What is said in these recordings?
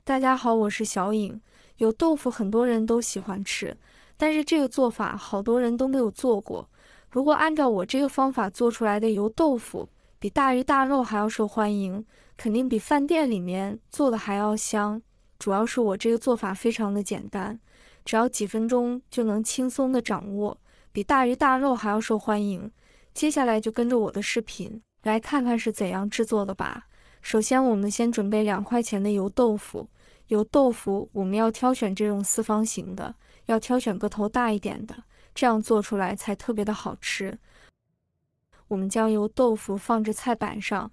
大家好，我是小颖。油豆腐很多人都喜欢吃，但是这个做法好多人都没有做过。如果按照我这个方法做出来的油豆腐，比大鱼大肉还要受欢迎，肯定比饭店里面做的还要香。主要是我这个做法非常的简单，只要几分钟就能轻松的掌握，比大鱼大肉还要受欢迎。接下来就跟着我的视频来看看是怎样制作的吧。首先，我们先准备2块钱的油豆腐。油豆腐我们要挑选这种四方形的，要挑选个头大一点的，这样做出来才特别的好吃。我们将油豆腐放置菜板上，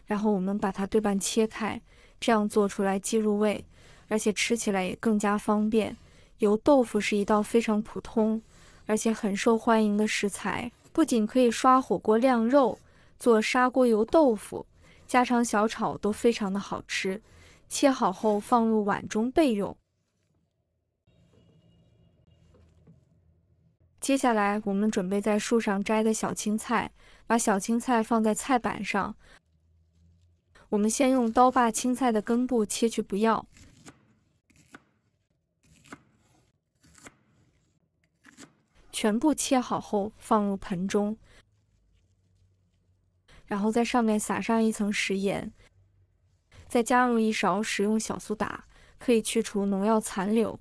然后我们把它对半切开，这样做出来既入味，而且吃起来也更加方便。油豆腐是一道非常普通，而且很受欢迎的食材，不仅可以刷火锅晾肉，做砂锅油豆腐，家常小炒都非常的好吃。切好后放入碗中备用。接下来我们准备在树上摘的小青菜，把小青菜放在菜板上。我们先用刀把青菜的根部切去不要，全部切好后放入盆中，然后在上面撒上一层食盐，再加入1勺食用小苏打，可以去除农药残留。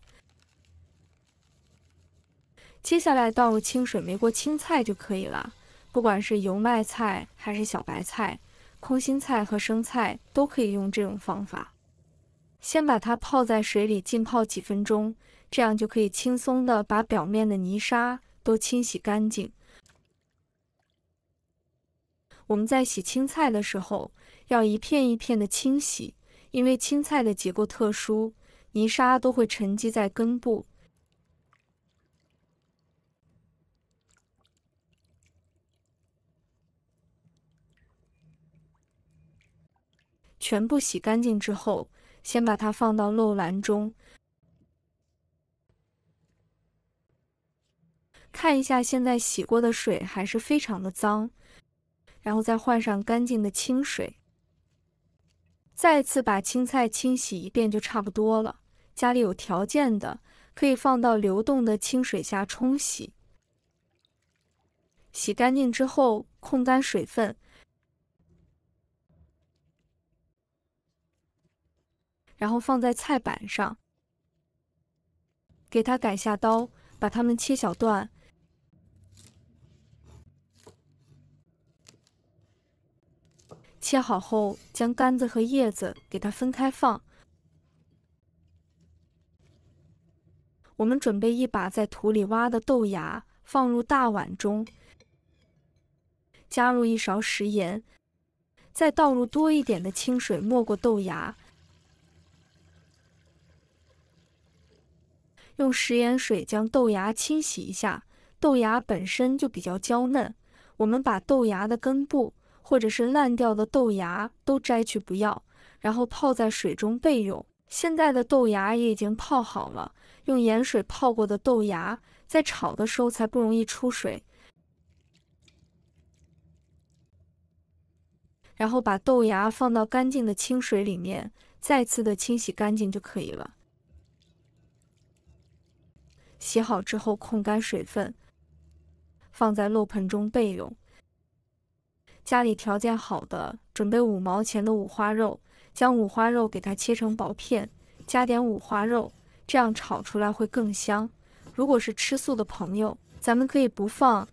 接下来倒入清水没过青菜就可以了，不管是油麦菜还是小白菜、空心菜和生菜都可以用这种方法。先把它泡在水里浸泡几分钟，这样就可以轻松的把表面的泥沙都清洗干净。我们在洗青菜的时候，要一片一片的清洗，因为青菜的结构特殊，泥沙都会沉积在根部。全部洗干净之后，先把它放到漏篮中，看一下现在洗过的水还是非常的脏，然后再换上干净的清水，再次把青菜清洗一遍就差不多了。家里有条件的，可以放到流动的清水下冲洗。洗干净之后，控干水分，然后放在菜板上，给它改下刀，把它们切小段。切好后，将杆子和叶子给它分开放。我们准备一把在土里挖的豆芽，放入大碗中，加入1勺食盐，再倒入多一点的清水没过豆芽，用食盐水将豆芽清洗一下。豆芽本身就比较娇嫩，我们把豆芽的根部或者是烂掉的豆芽都摘去不要，然后泡在水中备用。现在的豆芽也已经泡好了，用盐水泡过的豆芽，在炒的时候才不容易出水。然后把豆芽放到干净的清水里面，再次的清洗干净就可以了。洗好之后控干水分，放在漏盆中备用。家里条件好的，准备5毛钱的五花肉，将五花肉给它切成薄片，加点五花肉，这样炒出来会更香。如果是吃素的朋友，咱们可以不放。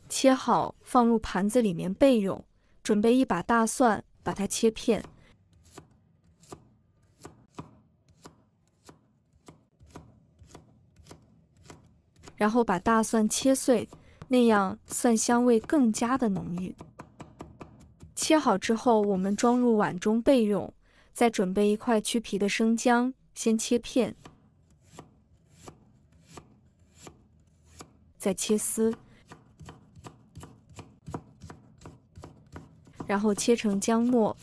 切好放入盘子里面备用。准备1把大蒜，把它切片。然后把大蒜切碎，那样蒜香味更加的浓郁。切好之后，我们装入碗中备用。再准备1块去皮的生姜，先切片，再切丝，然后切成姜末。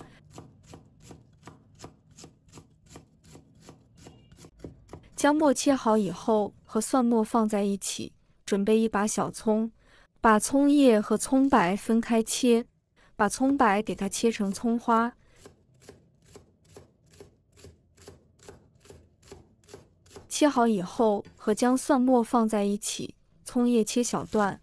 姜末切好以后，和蒜末放在一起。准备1把小葱，把葱叶和葱白分开切，把葱白给它切成葱花。切好以后，和姜蒜末放在一起，葱叶切小段。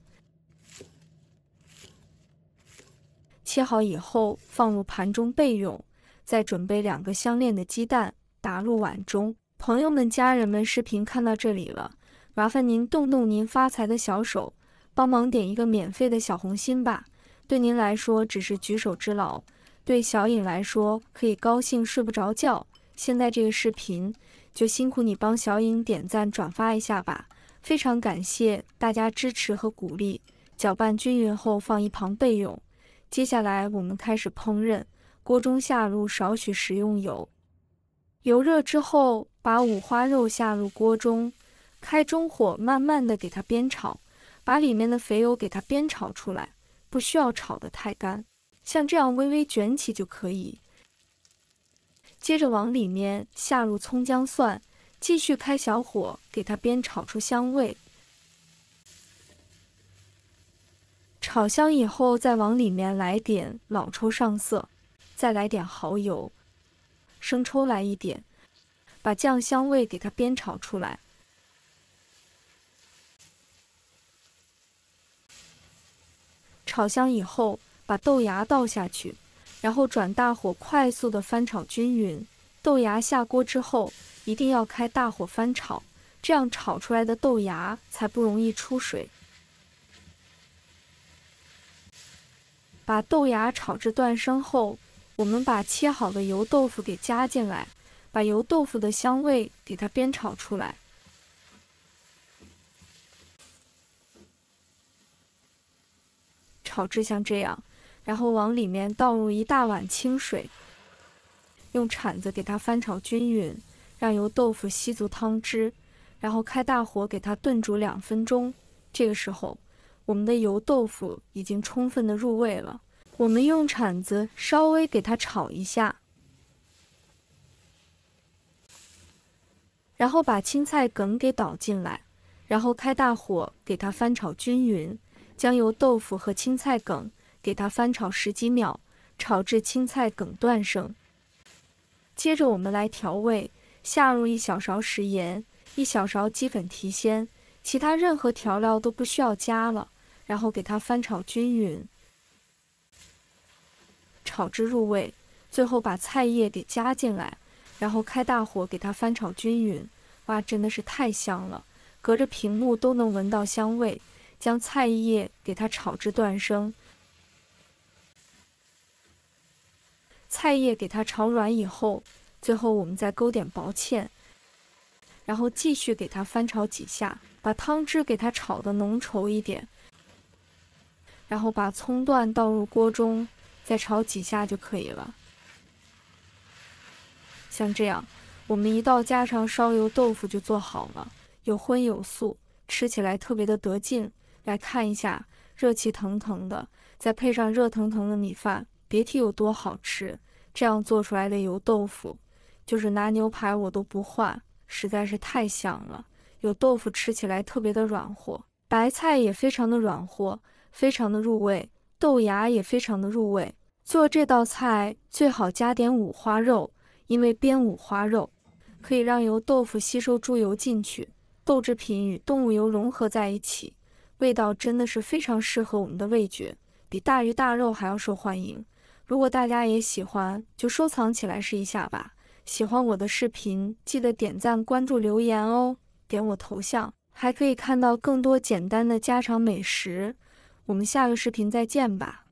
切好以后，放入盘中备用。再准备2个相链的鸡蛋，打入碗中。朋友们、家人们，视频看到这里了，麻烦您动动您发财的小手，帮忙点一个免费的小红心吧。对您来说只是举手之劳，对小颖来说可以高兴睡不着觉。现在这个视频就辛苦你帮小颖点赞转发一下吧，非常感谢大家支持和鼓励。搅拌均匀后放一旁备用。接下来我们开始烹饪，锅中下入少许食用油。油热之后，把五花肉下入锅中，开中火慢慢的给它煸炒，把里面的肥油给它煸炒出来，不需要炒得太干，像这样微微卷起就可以。接着往里面下入葱姜蒜，继续开小火给它煸炒出香味。炒香以后，再往里面来点老抽上色，再来点蚝油，生抽来一点，把酱香味给它煸炒出来。炒香以后，把豆芽倒下去，然后转大火快速的翻炒均匀。豆芽下锅之后，一定要开大火翻炒，这样炒出来的豆芽才不容易出水。把豆芽炒至断生后，我们把切好的油豆腐给加进来，把油豆腐的香味给它煸炒出来。炒至像这样，然后往里面倒入1大碗清水，用铲子给它翻炒均匀，让油豆腐吸足汤汁，然后开大火给它炖煮2分钟。这个时候，我们的油豆腐已经充分的入味了，我们用铲子稍微给它炒一下，然后把青菜梗给倒进来，然后开大火给它翻炒均匀，将油豆腐和青菜梗给它翻炒10几秒，炒至青菜梗断生。接着我们来调味，下入1小勺食盐，1小勺鸡粉提鲜，其他任何调料都不需要加了。然后给它翻炒均匀，炒至入味，最后把菜叶给加进来，然后开大火给它翻炒均匀。哇，真的是太香了，隔着屏幕都能闻到香味。将菜叶给它炒至断生，菜叶给它炒软以后，最后我们再勾点薄芡，然后继续给它翻炒几下，把汤汁给它炒得浓稠一点。然后把葱段倒入锅中，再炒几下就可以了。像这样，我们一道家常烧油豆腐就做好了，有荤有素，吃起来特别的得劲。来看一下，热气腾腾的，再配上热腾腾的米饭，别提有多好吃。这样做出来的油豆腐，就是拿牛排我都不换，实在是太香了。油豆腐吃起来特别的软和，白菜也非常的软和，非常的入味，豆芽也非常的入味。做这道菜最好加点五花肉，因为煸五花肉可以让油豆腐吸收猪油进去，豆制品与动物油融合在一起，味道真的是非常适合我们的味觉，比大鱼大肉还要受欢迎。如果大家也喜欢，就收藏起来试一下吧。喜欢我的视频，记得点赞、关注、留言哦，点我头像，还可以看到更多简单的家常美食。我们下个视频再见吧。